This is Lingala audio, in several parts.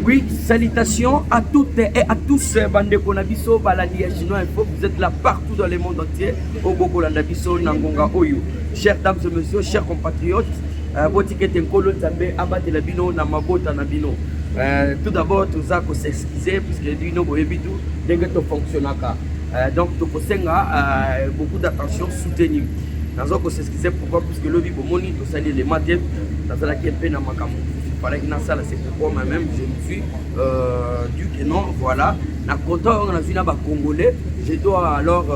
Oui, salutations à toutes et à tous, bande konabiso, baladi chinois info, vous êtes là partout dans le monde entier, au Bogo Landabiso, Nangonga Oyo. Chers dames et messieurs, chers compatriotes, Botiket Nkolo Nzambe, Abate Labino, Namabota Nabino. Tout d'abord, tout ça, faut s'excuser, puisque Dino Boyebitou, dès que tout fonctionne. Donc, tout beaucoup d'attention soutenue. Nous avons s'excuser pourquoi, puisque le Bibo Moni, tout ça, les matins, dans la qui est peine à Makamou. C'est pourquoi moi-même je me suis dit que non, voilà, Congolais, je dois alors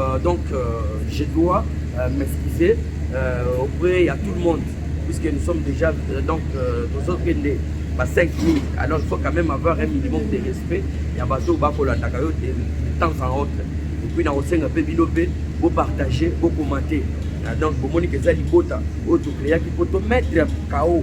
je dois m'excuser auprès de tout le monde, puisque nous sommes déjà nous autres 5 minutes, alors il faut quand même avoir un minimum de respect. Il y a de temps en autre. Et puis dans un peu vous partagez, vous commentez. Donc pour Monique Zalibota, autre créa qui peut mettre KO.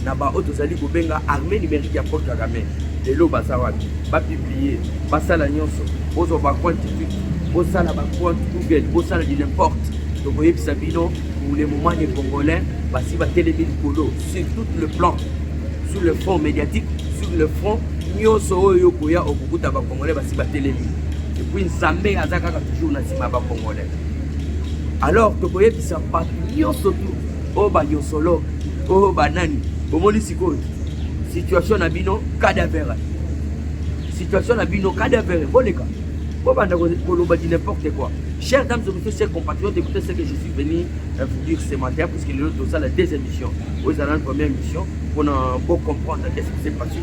Naba otozali kobenga armée numérique ya Paul Kagame lelo basawabi ba publier basala nyonso bozo ba quantité bosala ba compte Google bosala di n'importe donc voyez Sabino pour les moments des Congolais basi ba télévision polo sur tout le plan sur le front médiatique sur le front nyonso oyo koya okukuta ba Congolais basi ba télévision et puis Nzambe azaka toujours na sima ba Congolais alors que voyez ça pas nyonso tout o ba nyosolo o banani situation na bino cadavre. Situation na bino cadavre. Boleka. Bon, n'importe quoi. Chers dames et messieurs, chers compatriotes, écoutez ce que je suis venu vous dire ce matin, parce qu'il y a la deuxième émission. Vous avez la première émission pour comprendre qu'est-ce qui s'est passé.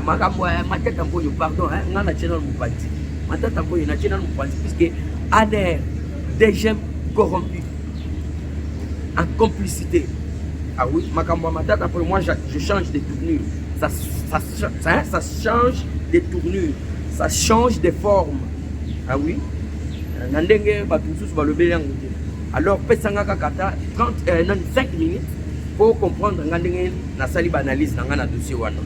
Ma tête en point, pardon, on a channel Moupati. Ma tête en point, on a channel Moupati, puisque ANR, des gemmes corrompus, en complicité. Ah oui, après moi je change de tournure. Ça change de tournure. Ça change de forme. Ah oui. Alors, 5 minutes pour comprendre na sali analyse na dossier wana.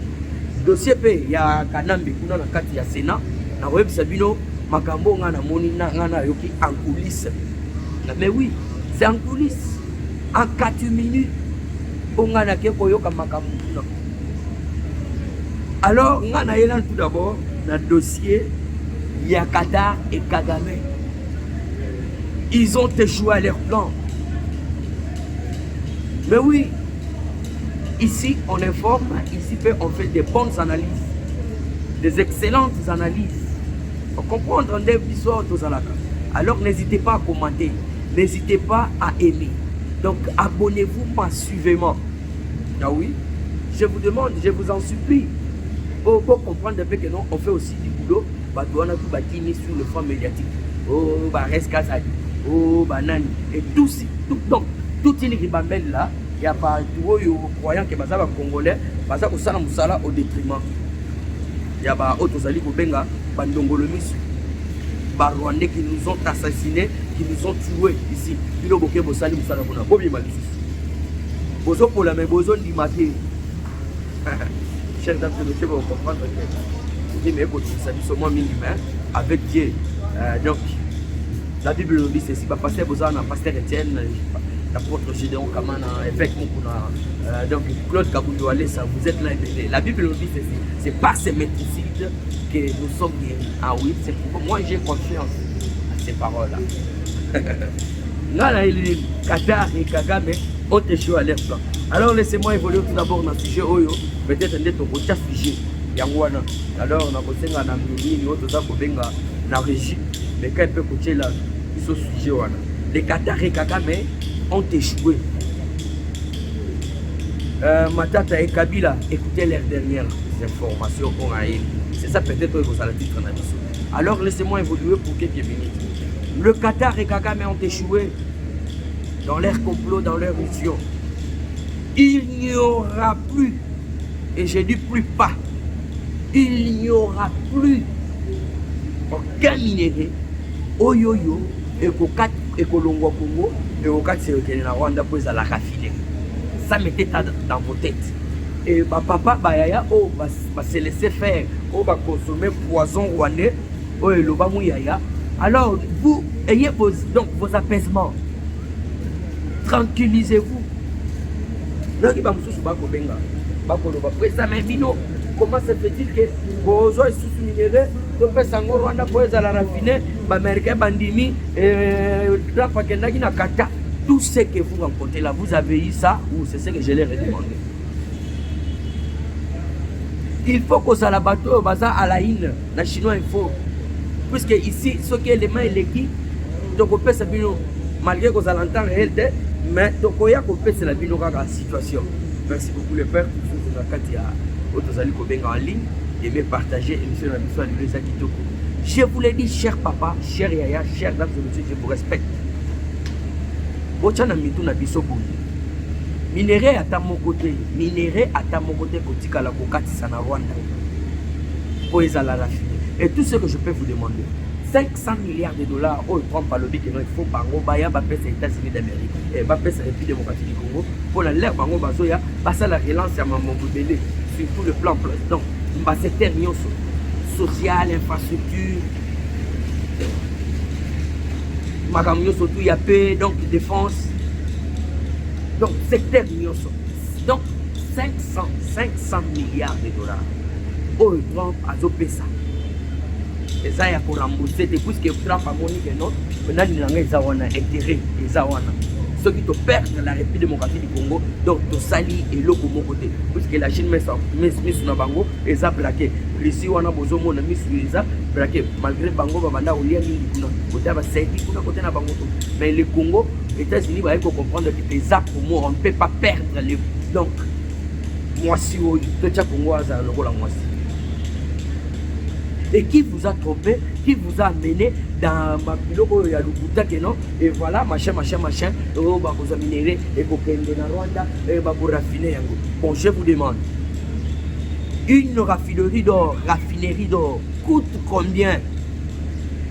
Dossier pe ya Kanambe kuna na kati ya Sénat na web Sabino makambo ngana moni na yoki en coulisses. Mais oui, c'est en coulisses. En 4 minutes. Alors, on a tout d'abord dans le dossier Yakata et Kagame. Ils ont échoué à leur plan. Mais oui, ici on informe, ici on fait des bonnes analyses, des excellentes analyses. Pour comprendre des histoires de Zalaka. Alors n'hésitez pas à commenter, n'hésitez pas à aimer. Donc abonnez-vous massivement. Ah oui, je vous demande, je vous en supplie, pour comprendre un peu que non, on fait aussi du boulot, on a tout bâti sur le front médiatique. Oh, Reskazali, oh, Banani, et tout, donc, toute une ribambelle là, il n'y a pas de croyant que les Congolais, ça au détriment. Il y a des Otozali Kobenga, Bandongolomis, des Rwandais qui nous ont assassinés, qui nous ont tués ici. Ils ont beaucoup de Bossali, Moussala, Bobi Malisus. Bozo pour la même bozo du matin. Chers dames et messieurs, vous comprendre que vous dites, mais écoutez, ça dit seulement minimum avec Dieu. Donc, la Bible nous dit ceci, va passer besoin d'un pasteur Étienne, l'apôtre Gédéon Kamana, évêque Moukouna, donc Claude Kaboulou ça vous êtes là et la Bible nous dit ceci, c'est par ces méticides que nous sommes guéris. Ah oui, c'est pourquoi moi j'ai confiance à ces paroles-là. Là, il Qatar et Kagame ont échoué à leur plan. Alors laissez-moi évoluer tout d'abord dans le sujet Oyo, peut-être un autre sujet. Yangwana. Alors on a posé un ami, autre ça pour venir dans la régie, mais quand il peut coacher là, ils sont sujet wana. Les Qatar et Kagame ont échoué. Matata et Kabila, écoutez leurs dernières informations qu'on a eues. C'est ça peut-être que vous allez dire dans la mission. Alors laissez-moi évoluer pour quelques minutes. Le Qatar et Kagame ont échoué dans leur complot, dans leur mission. Il n'y aura plus, et je dis plus pas, il n'y aura plus aucun minéré, oyoyo, et Kolongwa Congo, et au cas de la Rwanda pour la raffiner. Ça mettez dans vos têtes. Et papa, Bayaya, va se laisser faire, va consommer poison rwandais, et le Bamouyaya. Alors, vous ayez vos apaisements. Tranquillisez-vous. comment se fait-il que besoin sous minéraux to pesa ngo Rwanda pour la raffiner ba américain bandimi drafa kendaki na kata tout ce que vous rencontrez là vous avez eu ça ou c'est ce que je leur ai demandé. Il faut que ça la bateau baza à la in na chinois info puisque ici ce qui est les mains et l'équipe donc pesa bino malgré que ça l'entend réel mais donc il y a que pesa la bino kaka situation. Merci beaucoup les pères pour ceux qui ont katia otozali ko benga en ligne et me partager émission na biso de Leza Kitoko. Je vous l'ai dit cher papa, cher yaya, cher dames et messieurs, je vous respecte. Bochana mitu na biso boye. Minéré à ta mon côté, kotika la kokatisa na Rwanda. Po ezala raffiné. Et tout ce que je peux vous demander, 500 milliards de dollars, oh, il prend pas le bic, il faut bango baya bapesa les États-Unis d'Amérique et bapesa la République démocratique du Congo pour la l'air bango bazoya passer la relance à maman Boubélé sur tout le plan donc ba secteur social, infrastructure magamio surtout y a paix donc défense donc secteur nyonso donc 500 milliards de dollars oh Trump azopesa eza ya ko rembourser puisque Trump a moni que non maintenant il nga eza wana intérêt eza wana ceux qui te perdent la République démocratique du Congo donc to sali et loko mon côté puisque la Chine met na bango eza braqué Russie wana bozo mona misu eza braqué malgré bango babanda olia mingi kuna côté ba sedi kuna côté na bango mais le Congo États-Unis va comprendre que les actes pour moi on ne peut pas perdre les donc moi si vous to tcha Congo aza lokola moi si. Et qui vous a trompé, qui vous a amené dans ma biloko ya Lukuta que non et voilà machin oh ba vous minéré et ko kende na Rwanda et ba pour raffiner yango. Bon je vous demande une raffinerie d'or coûte combien?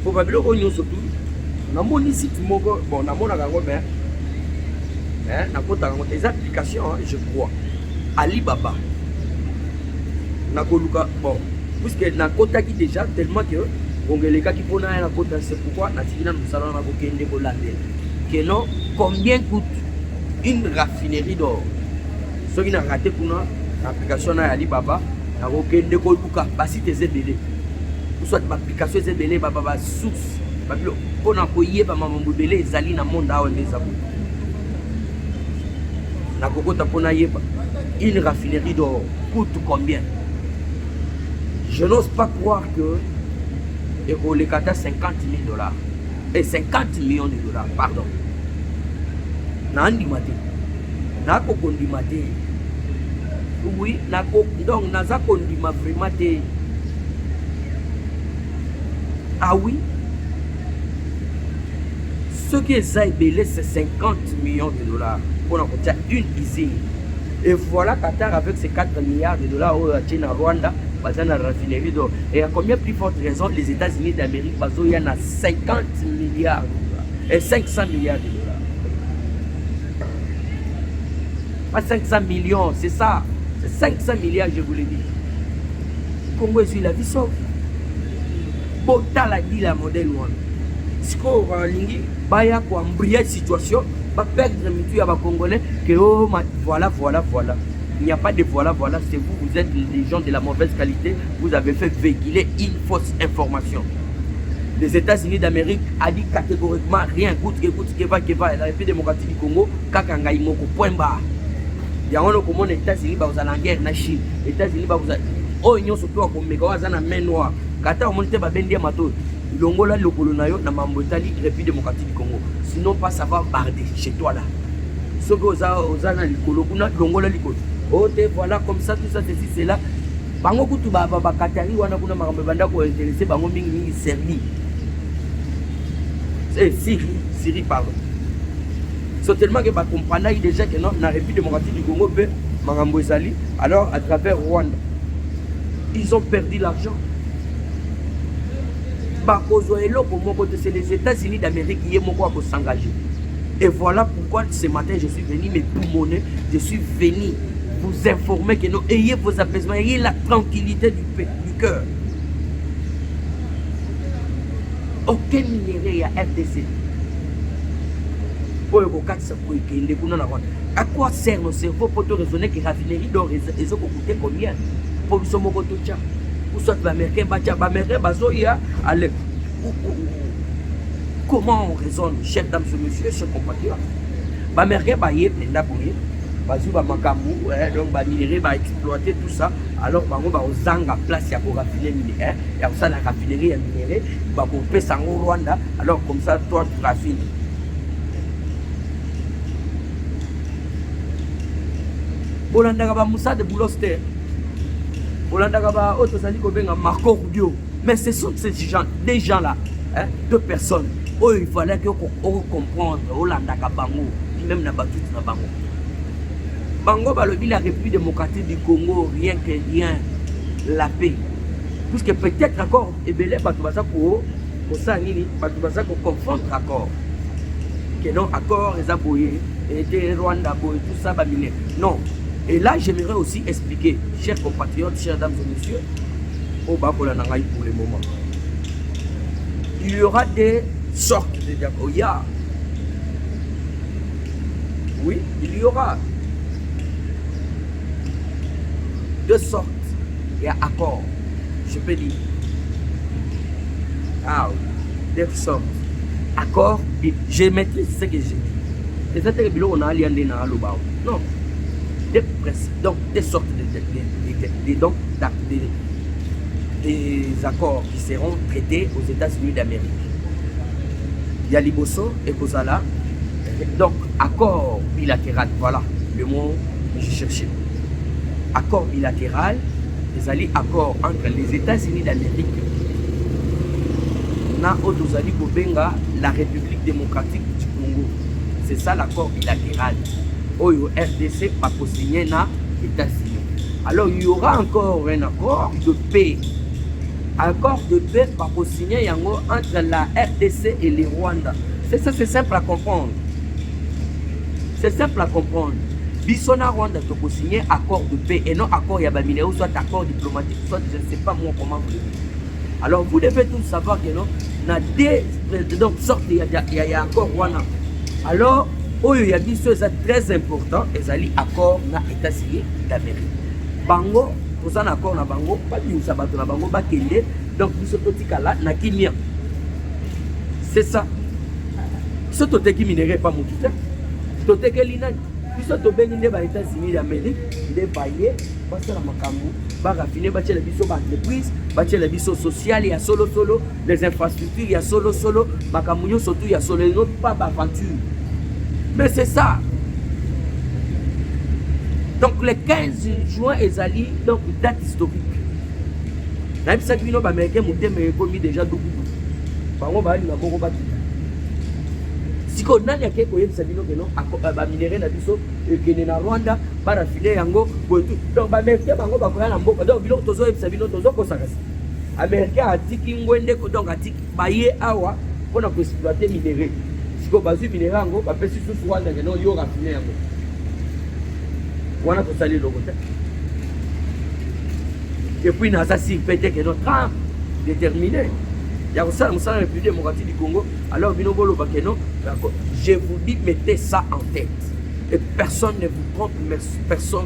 Pour ba biloko nyo surtout na moni site moko bon na mona kango mais na kota kango des applications je crois Alibaba na koluka bon puisque na kota qui déjà tellement que ongeleka qui pona na kota c'est pourquoi na tikina nous salon na kokende ko landel que non combien coûte une raffinerie d'or ce qui n'a raté kuna application na Alibaba na kokende ko luka basi tezebele ou soit application ezebele baba source babilo pona ko yeba mambo belé ezali na monde awa ndeza ko na kokota pona yeba une raffinerie d'or coûte combien? Je n'ose pas croire que les 50 000 dollars et 50 millions de dollars, pardon. Nandi mate, nako kondi mate. Oui, nako donc naza kondi ma vraiment te. Ah oui. Ce qui est belé c'est 50 millions de dollars pour une usine. Et voilà Qatar avec ses 4 milliards de dollars au Chine Rwanda. Dans la raffinerie d'or. Et à combien plus forte raison les États-Unis d'Amérique, il y en a 50 milliards de dollars et 500 milliards de dollars. Pas 500 millions, c'est ça. C'est 500 milliards, je vous l'ai dit. Congo est sur la vie sauve. Bota la dit la modèle one. Ce qu'on va lingi, baya quoi, embrayer situation, va perdre le mutu à Congolais que oh voilà. Il n'y a pas de voilà, c'est vous êtes les gens de la mauvaise qualité, vous avez fait véhiculer une fausse information. Les États-Unis d'Amérique a dit catégoriquement rien, écoute, la République démocratique du Congo, kakanga imoko, point barre. Il y a un autre monde, les États-Unis, vous allez en guerre, la Chine, les États-Unis, vous allez. Oh, ils ont surtout un méga, vous allez en main noire. Kata, on monte, bendia mato. Longola, le colonayo, na mambotali, République démocratique du Congo. Sinon, pas ça va barder chez toi là. Ce que vous avez, l'Ikolo, Longola, l'Ikolo. Oh, voilà, comme ça, tout ça, ceci, c'est là. Bango kutu katari wana kuna makambo banda ko intéressé bango mingi servi. C'est Syrie pardon. C'est tellement que ba comprendre déjà que non na République démocratique du Congo pe makambo ezali alors à travers Rwanda. Ils ont perdu l'argent. Ba kozoelo pour mon côté c'est les États-Unis d'Amérique qui est moko pour s'engager. Et voilà pourquoi ce matin je suis venu me poumonner, je suis venu vous informer que nous ayez vos apaisements, ayez la tranquillité du cœur. Aucun minerai à FDC. À quoi sert nos cerveaux pour te raisonner que la raffinerie d'or coûter combien? pour biso moko tocha ou soit l'américain batia l'américain bazoya allez comment on raisonne chef dame ce monsieur chef compatriote l'américain baye penda boye bazu ba makambu donc ba minerai ba exploiter tout ça alors bango ba ozanga place ya ko raffiner minerai ya ko sala raffinerie ya minerai ba ko pesa ngo Rwanda alors comme ça toi tu raffines. Bolandaka ba Moussa de Bouloster. Bolandaka ba auto sali ko benga Marco Rubio. Mais ce sont ces gens, des gens là, hein, deux personnes. Oh, il fallait que on comprendre Bolandaka bango, même na batuti na bango. Bango balobi la République démocratique du Congo, rien que rien, la paix. Puisque peut-être encore ebele batu baza ko ça nini, batu baza ko confondre accord. Que non accord les aboyés et Rwanda boy tout ça ba mine. Non. Et là, j'aimerais aussi expliquer, chers compatriotes, chers dames et messieurs, au Bakola Nangaï pour le moment. Il y aura des sortes de diacoya. Oui, il y aura deux sortes. Il y a accord, je peux dire. Ah oui, deux sortes. Accord, je maîtrise ce que j'ai dit. Et ça, c'est que on a allié dans le bas. Non. Donc des sortes des accords qui seront traités aux États-Unis d'Amérique. Il y a Liboso et Kozala. Donc accord bilatéral, voilà le mot que je cherchais. Accord bilatéral, les alliés accords entre les États-Unis d'Amérique, na Otozali Bobenga, la République démocratique du Congo. C'est ça l'accord bilatéral. Oyo RDC pas pour signer na États-Unis. Alors il y aura encore un accord de paix. Accord de paix pas pour signer yango entre la RDC et les Rwanda. C'est ça, c'est simple à comprendre. C'est simple à comprendre. Bissona Rwanda to pour signer accord de paix et non accord yabamine ou soit accord diplomatique, soit je ne sais pas moi comment vous le dites. Alors vous devez tous savoir que non, na des donc sorte il y a encore Rwanda. Alors il y a des choses très importantes, et ça accord na États-Unis d'Amérique. Bango, pour un accord na bango, pas de sabato na bango, ba kende, donc nous sommes tous là na Kenya. C'est ça. Ce toté qui minerait pas mon tout. Toté que l'ina, nous sommes tous bénis les États-Unis d'Amérique, des baillés, parce que la makambu, ba raffiner, ba tchela biso ba entreprise, ba tchela biso social, il y a solo, les infrastructures, il y a solo, makambu surtout il y a solo, non pas d'aventure. Mais c'est ça. Donc le 15 juin, Ezali, donc date historique. Même si les Américains ont commis déjà double. Si on a des gens qui minéré na biso et na Rwanda, ba raffiner yango, donc les Américains bango ba koya na mboka. Donc biloko tozo ebisa bino tozo ko sakasi. Américain atiki ngwende ko donc atiki baye awa pour exploiter minéré. Si vous avez des minéraux, vous pouvez souvent dire que vous avez raffiné. Vous avez salé le côté. Et puis, nous avons peut-être que notre âme déterminé. Il y a aussi la République démocratique du Congo. Alors, je vous dis, mettez ça en tête. Et personne ne vous trompe, personne.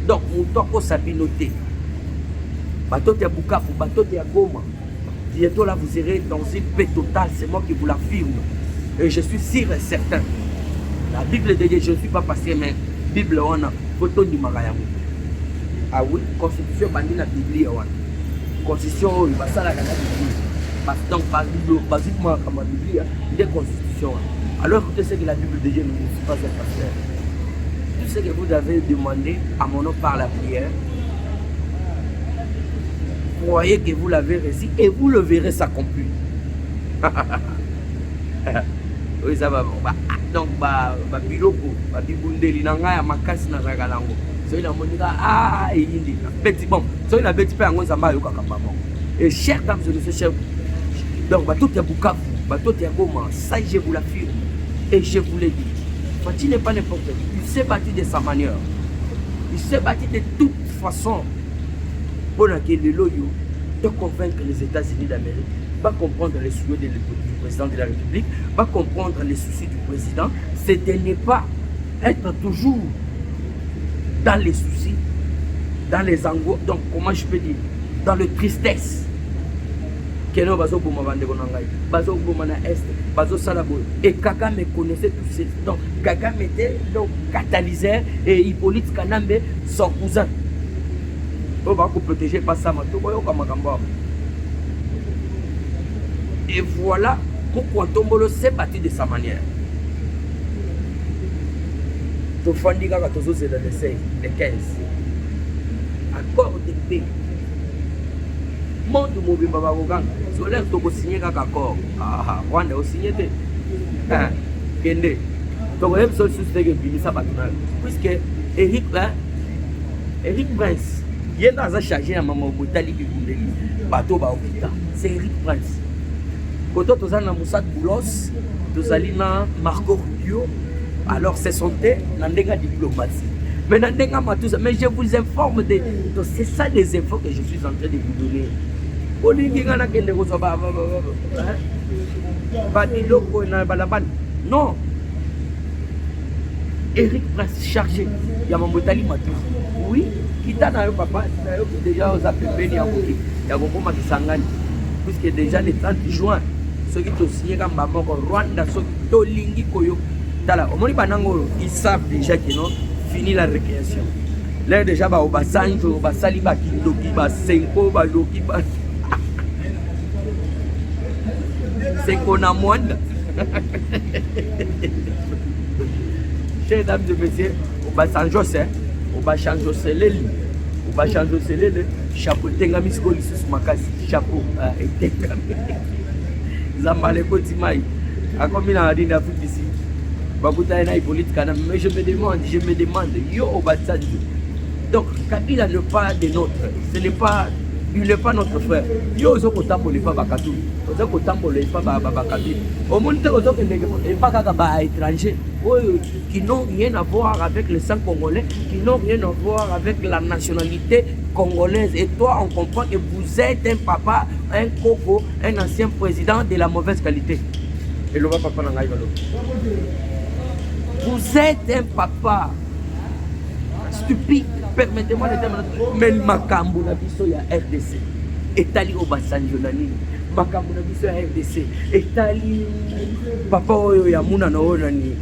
Donc, mon temps pour s'abinoter. Bateau de Bukavu, bateau de Goma. Bientôt là, vous serez dans une paix totale. C'est moi qui vous l'affirme. Et je suis sûr et certain. La Bible de Dieu, je ne suis pas passé, mais la Bible, on a photo du Marayam. Ah oui, constitution, on a la Bible. Constitution, il va ça la Bible. Donc, basiquement, comme la Bible, il y a des constitutions. Alors, écoutez ce que la Bible de Dieu ne dit pas, c'est pasteur. Tout ce que vous avez demandé à mon nom par la prière, croyez que vous l'avez reçu et vous le verrez s'accomplir. Oui, ça va. Donc, biloko, bibundeli nanga ya makasi na zagalango. So il a monika et il dit petit bon. So il a petit peu en zamba yo kakamba bon. Et cher dames et messieurs, cher. Donc, tout est Bukavu, tout est Goma. Ça, je vous l'affirme et je vous le dis. Fati n'est pas n'importe qui. Il s'est battu de sa manière. Il s'est battu de toute façon pour que le loyo de convaincre les États-Unis d'Amérique. Pas comprendre les souhaits du président de la République, pas comprendre les soucis du président, c'est de ne pas être toujours dans les soucis dans les angoisses, donc comment je peux dire, dans le tristesse. Keno bazo boma bande konangai, bazo boma na est, bazo salabo. Et Kaka me connaissait tous ces, donc Kaka mettait donc catalyseur et Hippolyte Kanambe son cousin. On va protéger pas ça mato, comme et voilà pourquoi Tombolo s'est battu de sa manière. Tofandi Kaka Tozo c'est dans le 16, le 15. Accord de paix. Monde mobile baba Goganga. So là tu peux signer un accord. Ah, Rwanda aussi signé des. Kende. Donc même seul souci que Binisa Batuna. Puisque Eric Prince, il est dans un chargé à maman Botali Bibundeli. Bateau ba hôpital. C'est Eric Prince. Quand tu as na Moussa Boulos, tu as na Marco Rubio. Alors c'est son thé, n'endenga diplomatie. Mais n'endenga Matouza. Mais je vous informe de. Donc c'est ça les infos que je suis en train de vous donner. Non. Eric Prince chargé. Il y a mon botali matou. Oui, qui t'a na papa, déjà aux APP ni à Boki. Il y a beaucoup de sangani. Puisque déjà le 30 juin, ceux qui ont signé comme maman Rwanda, ceux qui ont lingi koyo. Au moins ils savent déjà qu'ils ont fini la récréation. Là déjà au Basanjo, Basali Bakindoki, Basenko, Baloki, c'est qu'on a moins. Chers dames et messieurs, on va changer ça, on va changer ça, on va changer ça, chapeau, tengami skoli sous makasi, chapeau, et tengami. Zambale kotimai, à combien on a dit d'Afrique ici, Babuta et Hippolyte Kanambe, mais je me demande, yo au Batsanjo. Donc, Kabila n'est pas des nôtres, ce n'est pas. Il n'est pas notre frère. Yo zo kotambo le pas bakatu. Ozo kotambo le pas bakatu. Au monde ozo que ne pas kaka étranger. Qui n'ont rien à voir avec le sang congolais, qui n'ont rien à voir avec la nationalité congolaise. Et toi, on comprend que vous êtes un papa, un coco, un ancien président de la mauvaise qualité. Et le papa n'engaille pas. Vous êtes un papa stupide. Permettez-moi de dire, mais Makambu na biso ya RDC. Etali Obasanjo na nini? Makambu na biso ya RDC. Etali papa oyo ya muna na onani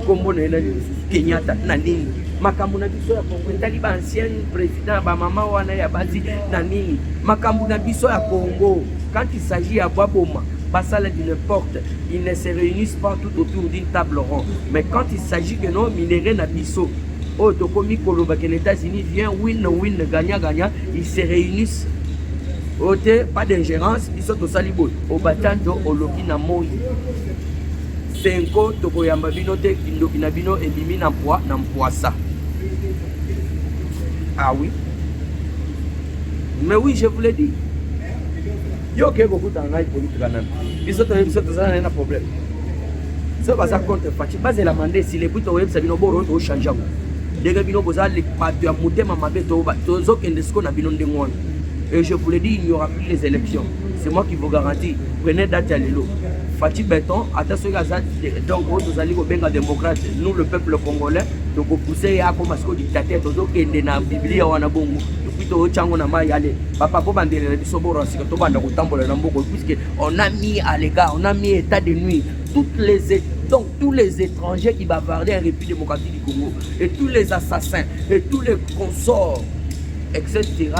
kombo na nani Kenyatta na nini? Makambu na biso ya Congo. Etali ba ancien président ba mama wana ya basi na nini? Makambu na biso ya Congo. Quand il s'agit à Baboma, Basala d'une porte, ils ne se réunissent pas tout autour d'une table ronde. Mais quand il s'agit que non minéraux na biso oh, Tokomi Koloba que les États-Unis viennent win, gagnant, ils se réunissent. Oh, pas d'ingérence, ils sont au Salibo, au Batanjo, au Lokina Moï. Senko, Tokoyamba Binote, Indokina Bino et Bimi Nampoisa. Ah oui. Mais oui, je vous l'ai dit. Yo, ok, beaucoup d'engagements politiques quand même. Ils sont un problème. Ça va ça contre Fachi. Base la mandé, si les buts au web, ça vient au bon au changer. Et je vous l'ai dit, il n'y aura plus les élections. C'est moi qui vous garantis. Prenez date à l'élo. Fatih Béton, attention à ça. Donc, vous allez au Benga démocrate. Nous, le peuple congolais, donc vous poussez à comme ce dictateur, donc il y a une Bible en Abongo. Papa, on a mis à l'égard, on a mis état de nuit. Donc tous les étrangers qui bavardaient en République démocratique du Congo, et tous les assassins, et tous les consorts, etc.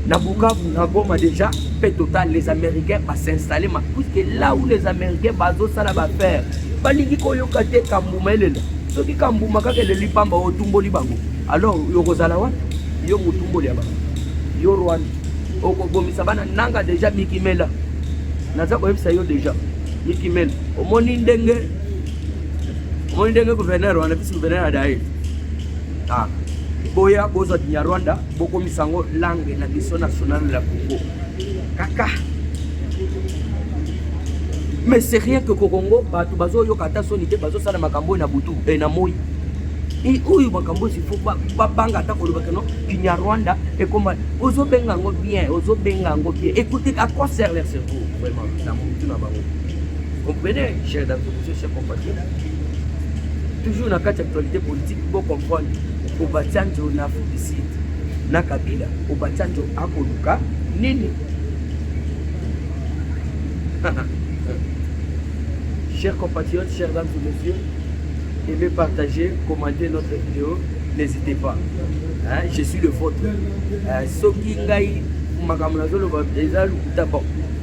Nabukavu, Nagoma déjà, paix totale, les Américains vont s'installer, puisque là où les Américains vont faire, Baligi Koyokate Kamboumele, ceux qui Kamboumaka que le Lipamba au Tumbo Libango. Alors, Yorozalawa, Yomutumbo Liaba, Yorwan, Okobomisabana, Nanga déjà Mikimela. Naza ko yebisa yo déjà Mikimela. Omoni ndenge gouverneur wana vice gouverneur adaye. Ah. Boya boza di Rwanda, boko misango langue na biso nationale la Congo. Kaka. Mais c'est rien que Congo, batu bazo yo kata sonité bazo sala makambo na butu et na moi. Et oyo makambo si faut pas banga ta koloba que non, Rwanda et comment ozo benga ngo bien. Écoutez, à quoi sert leur cerveau vraiment dans mon tout na bango. Comprenez, chers dames et messieurs, chers compatriotes. toujours dans cette actualité politique pour comprendre au Batsanjo na Fudicide na Kabila au Batsanjo akoluka nini. Chers compatriotes, chers dames et messieurs, aimez partager, commenter notre vidéo, n'hésitez pas. Je suis le vôtre.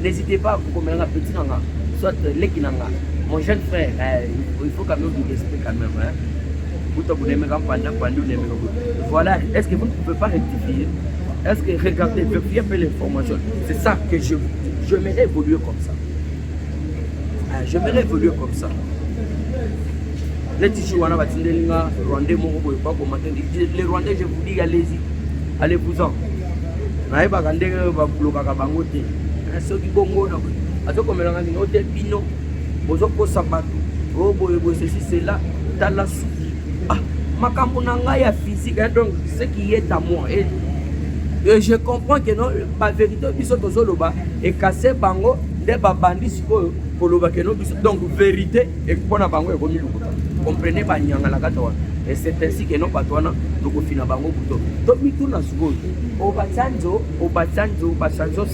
N'hésitez pas à vous commander un petit nanga, soit l'équinanga. Mon jeune frère, il faut quand même vous respecter quand même. Voilà, est-ce que vous ne pouvez pas rectifier? Est-ce que regardez, vérifiez un peu l'information? C'est ça que je m'aimerais évoluer comme ça. J'aimerais évoluer comme ça. Les Rwandais, je vous dis, allez-y. Allez-vous-en. Ceux qui bongo, comme ceci, c'est là, dans la soupe. Physique, donc ce qui est à moi. Et je comprends que non, la vérité, et cassé bango, des bandits, donc vérité, et pour la bango, comprenez pas, et c'est ainsi que nous patouana, nous finissons bango bouton. Donc, nous tournons sur au Batsanjo,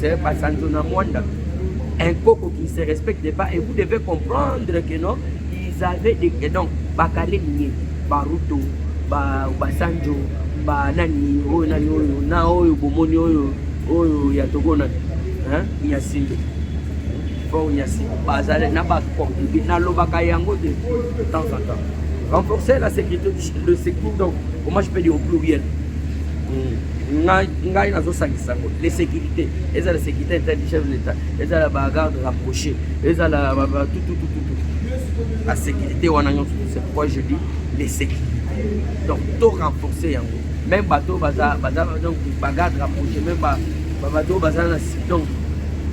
c'est Batsanjo na Mwanda. Un coco qui ne se respecte pas, et vous devez comprendre que non, ils avaient des. Donc, Bakale Nié, Baruto, Batsanjo, Nani, Nao, Bomoni, Yatogona, Yassine. De temps en temps. Renforcer la sécurité, le sécurité, donc, comment je peux dire au pluriel? Les sécurités, elles ont la sécurité intelligente de l'État, elles ont la bagarre rapprochée, elles ont la tout. La sécurité, c'est pourquoi je dis les sécurités. Donc, tout renforcer. Même bateau, donc bagarre rapprochée, même bateau,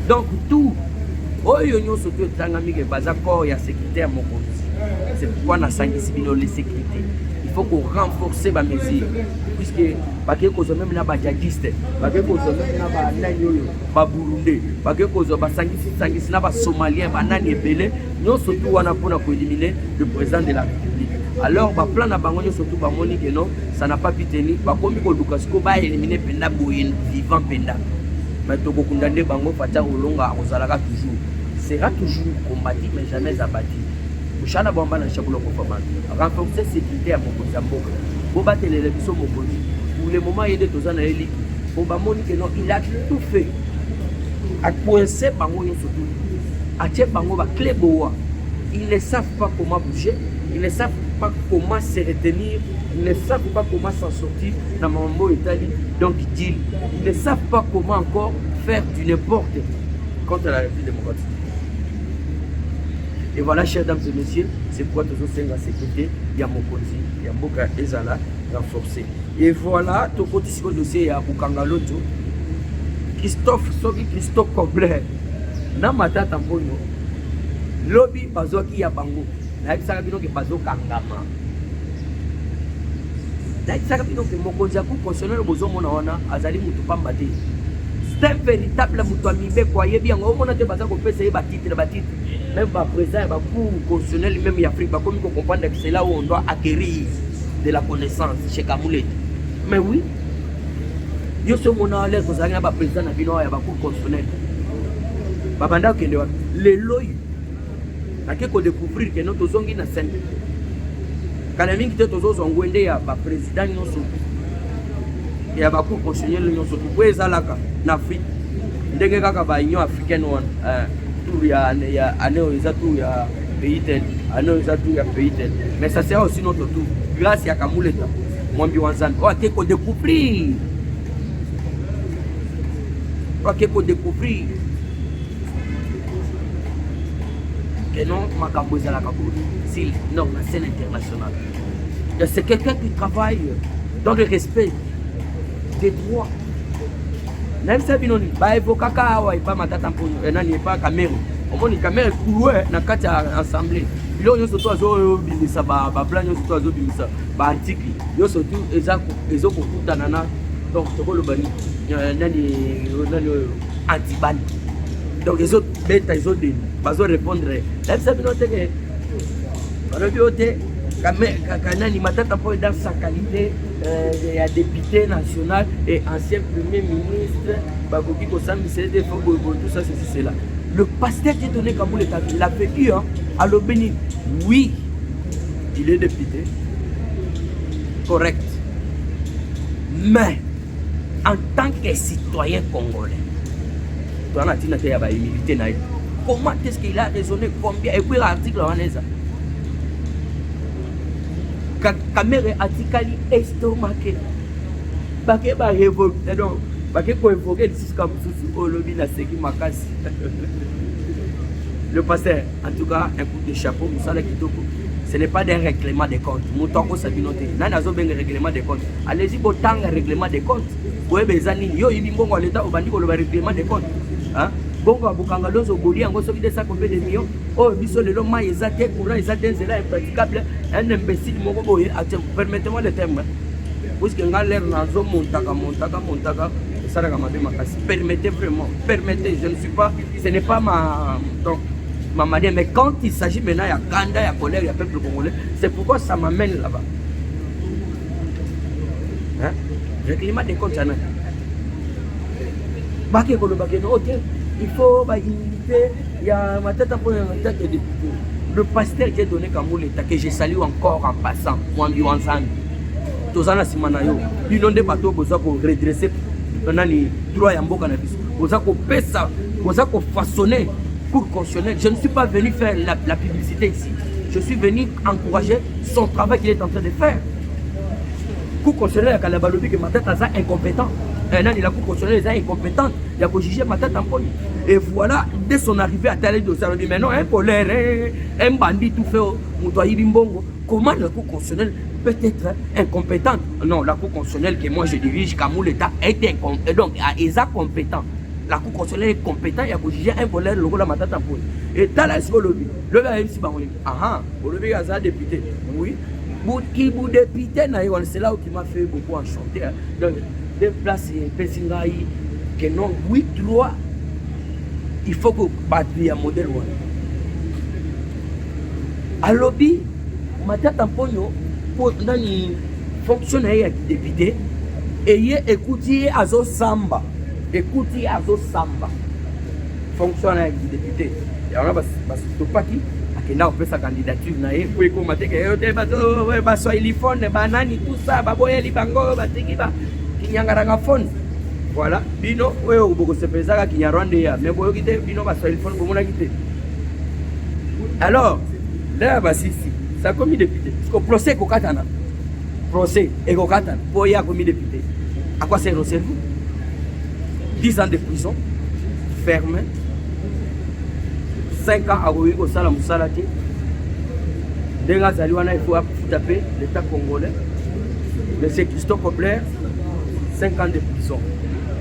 donc tout. C'est pourquoi on a les sécurités. Il faut qu'on renforce les mesures. Puisque même là, les djihadistes, les Burundais, les Somaliens, nous surtout pour éliminer le président de la République. Alors, le plan de Bango, surtout, ça n'a pas pu tenir. Il va éliminer Penda vivant Penda. Mais tu condamner Bango Fatia Olonga Ozalaga toujours. Sera toujours combattu mais jamais abattu. Bouchana Bamba na Chabulo Konfamant. Renforcer sécurité à Mokozamboka. Boba Télévision Mokozi. Pour le moment, il y a des tozana élite. Boba Monique, non, il a tout fait. À coincer Bango surtout. À Tchè Bango va clé boa. Ils ne savent pas comment bouger. Ils ne savent pas comment se retenir. Ils ne savent pas comment s'en sortir dans Mambo Italie. Donc, ils ne savent pas comment encore faire du n'importe contre la République démocratique. Et voilà, chers dames et messieurs, c'est pourquoi nous sommes en sécurité. Il y a Mokonzi, il y a Mboka Ezala renforcé. Et voilà, tout côté sur le dossier, il y a Bukangaloto. Christophe complet. Dans ma tête, lobby, bazo qui y a bango. Là, ça veut dire que bazo kangama. C'est un véritable moutouamibé quoi. Bien, on a des bazars qu'on peut essayer de bâtir. Même par présent, il y a beaucoup constitutionnel, même en Afrique, comme on comprend que c'est là où on doit acquérir de la connaissance chez Kamoulet. Mais oui, il y a ce moment où on a président de il y a beaucoup constitutionnel. Babanda les lois, il y a découvrir que notre zone est scène. Quand les gens qui étaient aux autres, il y a un président il y a beaucoup de constitutionnels pour les Alaka en Afrique. Il y a l'Union africaine, il y a pays tel, il y a pays tel. Mais ça sert aussi notre tour. Grâce à Kamouleta, moi je vais découvrir. Découvrir que non, ma capoeira la capoeira. Non, la scène internationale. C'est quelqu'un qui travaille dans le respect des droits. Même si on a évoqué pas ma tata pour n'a pas caméra. On a une caméra pour na kata assemblée. Là on surtout azo bimisa ba plan surtout azo bimisa ba article. Yo surtout ezo kokutana na donc to le bani nani anti-ban. Donc les autres bêtes ils ont bazo répondre. Même si on a que on a vu Kanani Matata Ponyo dans sa qualité de député national et ancien premier ministre, Bakoki Kosam, tout ça, c'est cela. Le pasteur qui est donné Kaboul, il a vécu à l'Obéni. Oui, il est député. Correct. Mais, en tant que citoyen congolais, comment est-ce qu'il a raisonné combien? Et puis l'article en est ça. Caméra article estomaqué. Baké ba révoqué donc baké ko évoquer jusqu'à sous au lobby la sécu makasi. Le pasteur, en tout cas, un coup de chapeau, Moussala Kitoko. Ce n'est pas des règlements de comptes. Moutoko Sabinoté. Nanazo ben règlement de comptes. Allez-y, botang règlement de comptes. Vous avez besoin yo ibingo à l'état au bandiko le règlement de comptes. Hein? Bongo abukanga lozo boli yango soki de 50 millions. Oh biso le loma ezate courant ezate zela impraticable. Un imbécile moko boye. Permettez-moi le terme. Puisque l'air nazo montaka. Permettez vraiment, permettez, je ne suis pas, ce n'est pas ma manière, mais quand il s'agit maintenant, il y a Ganda, il y a colère, il y a peuple congolais, c'est pourquoi ça m'amène là-bas. Hein? Règlement des comptes, il faut imiter, il y a ma tête pour une tête de député. Le pasteur qui est donné comme l'État, que je salue encore en passant, moi, ensemble. Tous en Simanayo, ils n'ont pas tout besoin pour redresser. Droit à Mboka na biso. Vous avez façonné cours constitutionnel. Je ne suis pas venu faire la publicité ici. Je suis venu encourager son travail qu'il est en train de faire. Cours constitutionnel à Kalabalobi que ma tête est incompétent. La cour constitutionnelle est incompétente. Il y a que juger ma tête en poli. Et voilà, dès son arrivée à Télé de Salon, mais non, un polaire, un bandit tout fait, Moutoyi Bimbongo. Comment la cour constitutionnelle peut être incompétente? Non, la cour constitutionnelle que moi je dirige, Kamou l'État, est incompétent. Donc, est compétent. La cour constitutionnelle est compétente, il y a que juger un polaire, le rôle de ma tête en poli. Et dans la seconde lobby, le gars est ici, le lobby a un député. Oui. Qui vous député, c'est là où qui m'a fait beaucoup enchanter. Donc, des places Pessingaï, que non, 8-3, il faut que battre un modèle. À lobby, ma tête en pognon, pour fonctionner avec député, et écoutez à zo samba. Écoutez à zo samba. Fonctionner avec député. Et on a tout parti. On peut sa candidature pour commenter que tout ça, voilà, bino oyo boko se pesaka Kinyarwanda ya mais boyo kite bino ba téléphone bomona kite. Alors, là bas ici, ça comme député. Parce que procès ko katana. Procès et ko katana. Boya comme député. À quoi sert le cerveau? 10 ans de prison ferme. 5 ans à Roui au Sala Moussalati. Denga Zaliwana il faut taper l'État congolais. Monsieur Christophe Kobler, 5 ans de prison.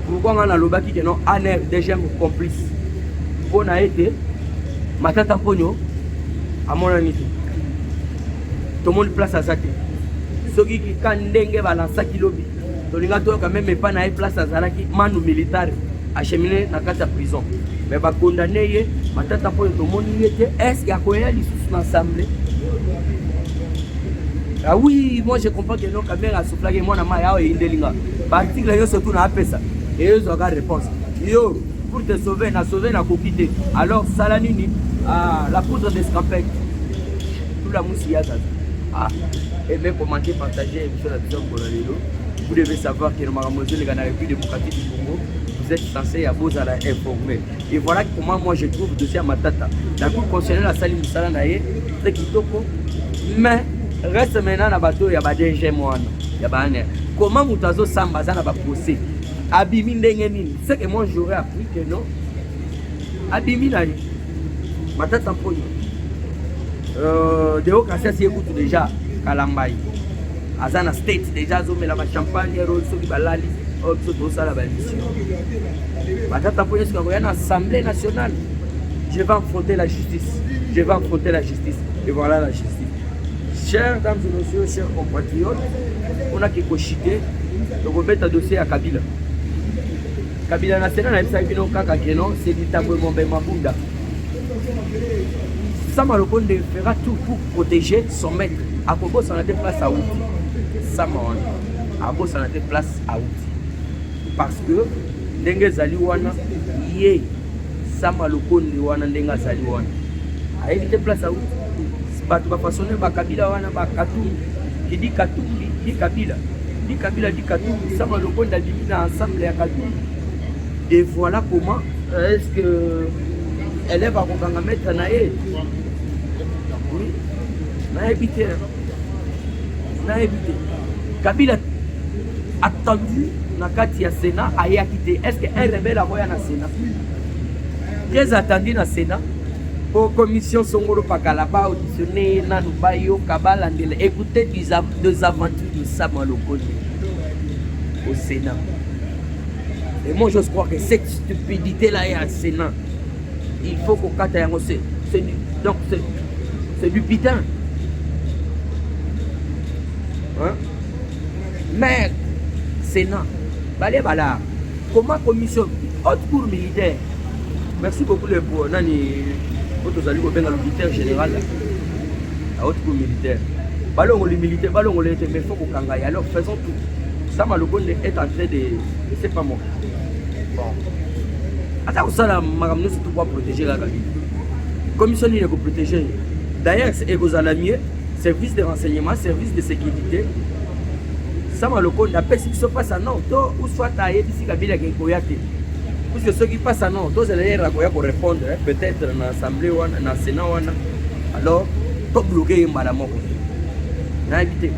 Pourquoi on a l'obaki que non, ANR, deuxième complice. On a été, Matata Pogno, à mon ami. Tout le monde place à Zaki. Ceux qui kandenge balança kilobi. Tolinga to quand même pas na place à Zalaki, manu militaire, acheminé dans la prison. Mais va condamner, Matata Pogno, tout le monde y était. Est-ce qu'il y a quoi les sous l'assemblée? Ah oui, moi je comprends que nos caméras sont flaguées, moi, et Indelinga. L'article est surtout dans la ça. Et eux ont la réponse. Yo, pour te sauver, na kokite. Alors, Salanini, la poudre d'escampette. Tout la mousse y a ça. Ah, et même commenter, partager, vous devez savoir que les République démocratique du Congo, vous êtes censé à vous informer. Et voilà comment moi je trouve dossier à Matata. La Cour constitutionnelle a sali Moussala Naye, c'est kitoko. Mais, reste maintenant na bateau, il y a des DG moana. Comment Moutazo Sambaza n'a pas procès? Abimi Ndengenini. C'est que moi j'aurais appris que non. Abimi Nani. Ma tête en pognon. De haut cassé, c'est écoute déjà Kalambaï. Azana State, déjà, Zomé la champagne, Rolso Balali, Otso Dosa la mission. Ma tête en pognon, c'est qu'il y a une assemblée nationale. Je vais affronter la justice. Je vais affronter la justice. Et voilà la justice. Chers dames et messieurs, chers compatriotes, on a quelque chose de remettre un dossier à Kabila. Kabila national, c'est l'Itaboué Mabunda. Samalopon fera tout pour protéger son maître. akobosana te place auti sama wana abosana te place auti parce que ndenge ezali wana ye sama lokondi wana ndenge azali wana ayebi te place auti bato bafasone bakabila wana bakatumbi kidi katumbi di kabila di kabila di katumbi sama lokondi alimi na ensemble ya katumbi. Et voilà comment est-ce que élève akokanga maître na ye. Oui, nayebi te Kabila attendu na kati ya Sénat ayaki te. Est-ce que un rebelle akoya na Sénat? Très attendu na Sénat pour commission Songolo Pakalaba auditionné nanu bayo kabala ndele. Écoutez des aventures de Sama Lokondi au Sénat. Et moi j'ose croire que cette stupidité là est au Sénat. Il faut qu'on kata yango c'est du putain. Hein? Mais Sénat, bala, comment commission haute cour militaire? Merci beaucoup les pour nani otozali ko benga le militaire général la haute cour militaire. Ballon les militaires, ballon les mais faut qu'on kangaye. Alors faisons tout. Ça Malokonde est en train de c'est pas moi. Bon. Attends ça là makamno c'est tout pour protéger la Kabila. Commission ni pour protéger. D'ailleurs c'est Egozalamier, service de renseignement, service de sécurité. Ça Malokonde appelle si ça passe à non, toi ou soit taillé d'ici Kabila qui koyate. Parce que ceux qui passent à non, tous les gens qui répondre peut-être dans l'assemblée ou dans le Sénat alors tout bloqué madame. Na évité.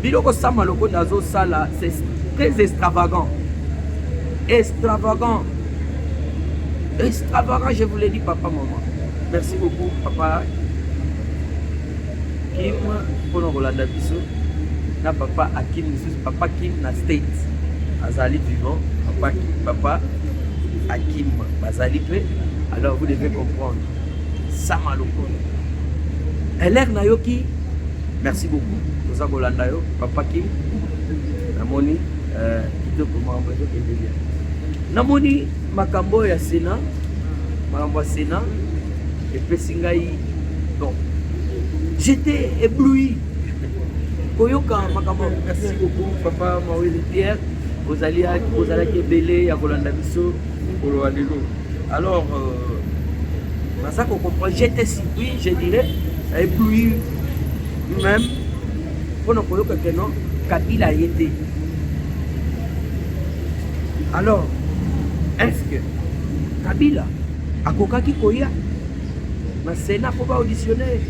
Biloko ça Malokonde nazo ça là, c'est très extravagant. Extravagant, je vous l'ai dit, papa, maman. Merci beaucoup, papa. Kim, pour Rolanda Bisso, na papa Akim, papa Kim na States. Azali vivant, papa Akim, Azali pe. Alors vous devez comprendre. Sama Lokondi. LR Nayoki, merci beaucoup. Nous avons Rolanda yo, papa Kim, Namoni, Kito Comment, Namoni makambo ya Sénat, makambo ya Sénat, et Pessingaï. Donc, j'étais ébloui. Koyoka makambo, merci beaucoup, papa Maoué Pierre. Vous allez belé à Rolanda Bisso, pour alors, ça qu'on comprend, j'étais surpris, je dirais, ébloui même. Pour nous Koyoka que non, Kabila y était. Alors, est-ce que Kabila a kokaki koya na Sénat pour pas auditionner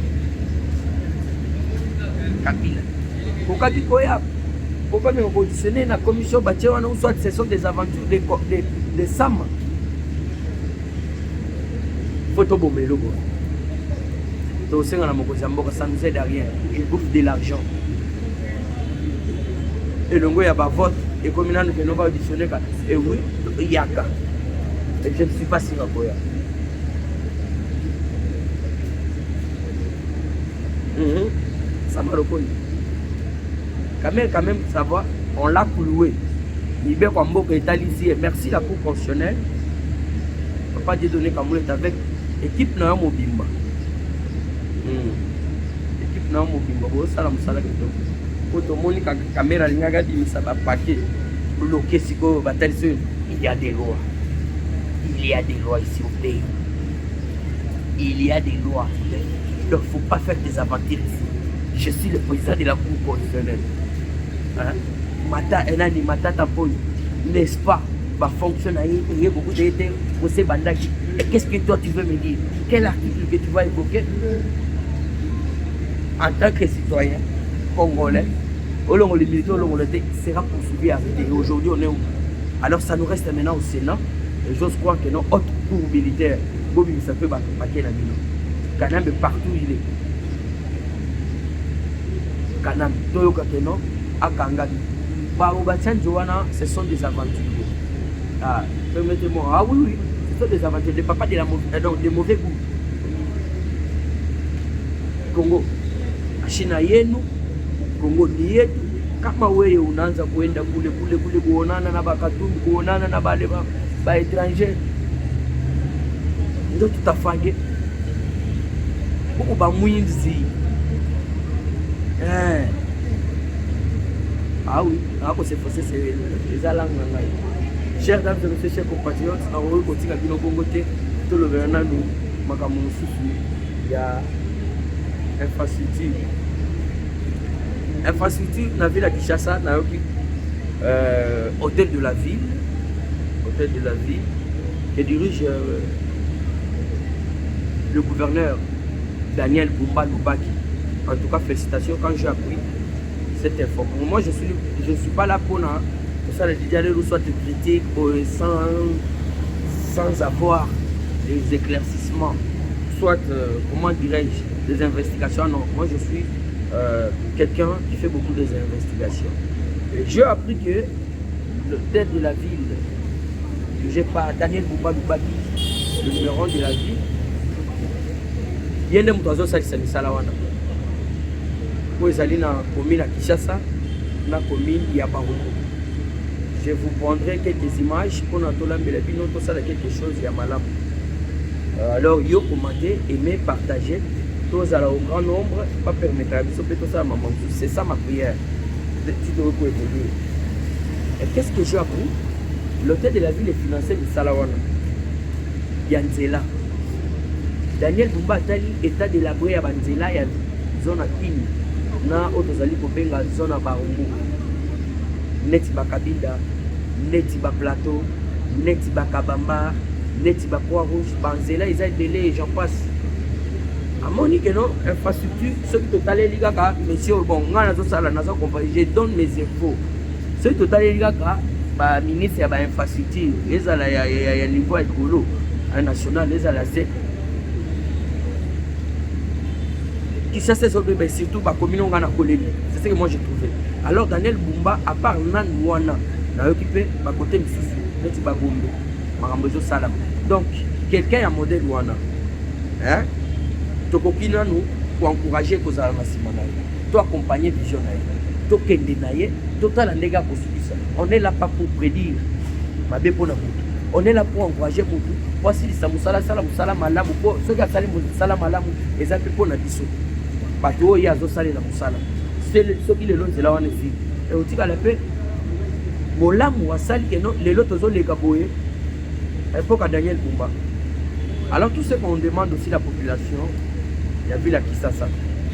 Kabila kokaki koya pour pas auditionner na commission batie wana ou soit ce sont des aventures de Sam photo bomelo bo to senga na mokozi mboka ça nous aide à rien, il bouffe de l'argent et le ngoya ba vote et comme il nous va auditionner et oui yaka et je ne suis pas si raboya ça m'a reconnu quand même savoir on l'a cloué il bien comme beaucoup est ici et merci la cour constitutionnelle papa Dieu donné comme est avec équipe na mobimba équipe na mobimba bo sala musala kito to moni caméra lingaga di misaba paquet bloqué siko batal sur il y a des lois ici au pays, il y a des lois donc faut pas faire des aventures ici. Je suis le président de la cour constitutionnelle mata enani matata poni n'est-ce pas va fonctionner il y a beaucoup d'été pour ces bandaki et qu'est-ce que toi tu veux me dire, quel article que tu vas évoquer en tant que citoyen congolais. Les militaires sera poursuivi à arrêté. Aujourd'hui, on est où? Alors, ça nous reste maintenant au Sénat. Et j'ose croire que nos autres cours militaires, Bobi ça peut battre la mine. Kanam partout il est. Kanam, Toyoka Keno, Akangami. Baobatian Johanna, ce sont des aventures. Ah, permettez-moi. Ah oui, ce sont des aventures. Des papas de mauvais goût. Congo. China yenu. Kongo ni yetu. Kama wewe unaanza kuenda kule kuonana na bakatumbi, kuonana na bale ba étranger, ndio tutafanye huko ba mwinzi Ah oui, c'est forcé, c'est les langues. Chers dames et messieurs, chers compatriotes, on va continuer à bien côté. Tout le gouvernement nous, makamu susu, il y a infrastructure. Infrastructure, dans la ville de Kinshasa, dans hôtel de la ville, que dirige le gouverneur Daniel Bumba Lubaki. En tout cas, félicitations quand j'ai appris cette information. Moi, je ne suis pas là pour ça, le dialogue soit de critique sans avoir des éclaircissements, soit, comment dirais-je, des investigations. Non, moi, je suis quelqu'un qui fait beaucoup des investigations. J'ai appris que le tête de la ville, dirigé par Daniel Bumba Lubaki, le numéro de la ville, il y a des moutons qui sont Salawana. Pour les aller dans la commune à Kinshasa, dans la commune Yabarongo. Je vous prendrai quelques images pour nous quelque chose de malade. Alors, yo commentez, aimez, partagez. Tous à au grand nombre, pas permettre à tout ça, maman. C'est ça ma prière. Tu dois évoluer. Et qu'est-ce que j'ai appris? L'hôtel de la ville est financé de Salawana. Yanzela. Daniel Bumba Tali, état de la Boya Banzela, il y a une zone à Kini. Na otozali kobenga zone à Barumbu. Neti Bakabinda, Neti Plateau, Neti Kabamba, Neti Croix-Rouge, Banzela, ils ont délai, j'en passe. À mon niveau, non, infrastructure, ceux qui total les gars, monsieur, bon, je donne mes infos. Ceux qui total les gars, bah, ministre, il y a infrastructure, les à la niveau écolo, national, les à la Z. Qui ça c'est surtout la commune on a collé. C'est ce que moi j'ai trouvé. Alors Daniel Bumba, à part Nan Wana, n'a occupé ma côté Mississippi, Neti Bagombe, Marambozo Salam. Donc, quelqu'un a modèle Wana. Hein? Tokokina nous pour encourager que ça toi accompagner vision toi kende naie total en dégâts pour ça. On est là pas pour prédire ma bépona. On est là pour encourager beaucoup. Voici les musala malamu pour ceux qui a salé musala malamu et ça peut pour la biso. Bateau il y a zo salé la musala. C'est ceux qui le long c'est là on est ici. Et on dit qu'à la paix molamu wasali que non les autres les gaboye. Il faut qu'à Daniel Bumba. Alors tout ce qu'on demande aussi la population, il y a vu la Kinshasa.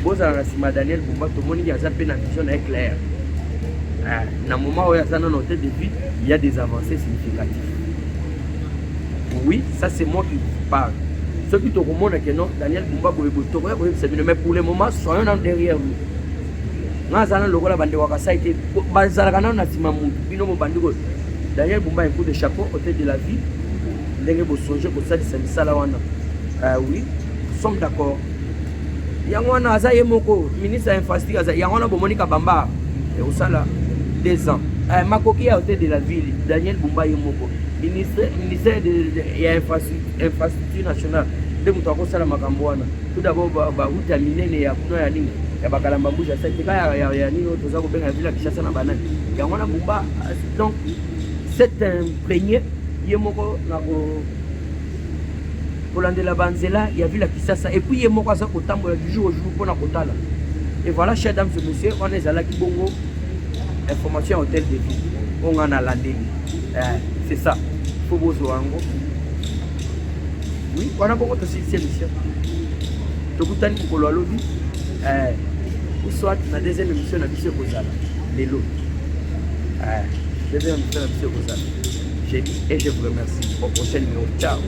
Bon ça la Daniel Bumba tout le monde qui a zappé la vision est claire. Dans le moment où il y a ça dans notre de vie, il y a des avancées significatives. Oui, ça c'est moi qui vous parle. Ceux qui te remontent que non, Daniel Bumba mais pour le moment, soyons derrière nous. Daniel Bumba a un coup de chapeau au tête de la vie. Oui, nous sommes d'accord. Il y a un ministre de l'infrastructure, il y a un Monica Bamba, et au Sala, 2 ans. Makoki à tête de la ville, Daniel Bumba Yomoko. Ministère de l'infrastructure nationale. Tout d'abord, route à Minene et à Kunoyani, et à Bakalambambouja, c'est le cas, il y a Nino, tout ça, il y a Villa Kinshasa na banane. Il y a un Bumba. Donc, c'est imprégné, Yomoko, pour l'an de la Banzela, il y a Villa Kinshasa, et puis Yomoko, ça, au temps du jour au jour, pour la Kotala. Et voilà, chers dames et messieurs, on est à la Kibongo, information hôtel de vie, on en a landé. C'est ça. Il faut vous voir. Oui, on a beaucoup de systèmes ici. Tout le temps, pour le lobby, ou soit la deuxième émission de la mission Kozala, les lots. Deuxième émission de la mission Kozala. J'ai dit et je vous remercie. Au prochain numéro. Ciao.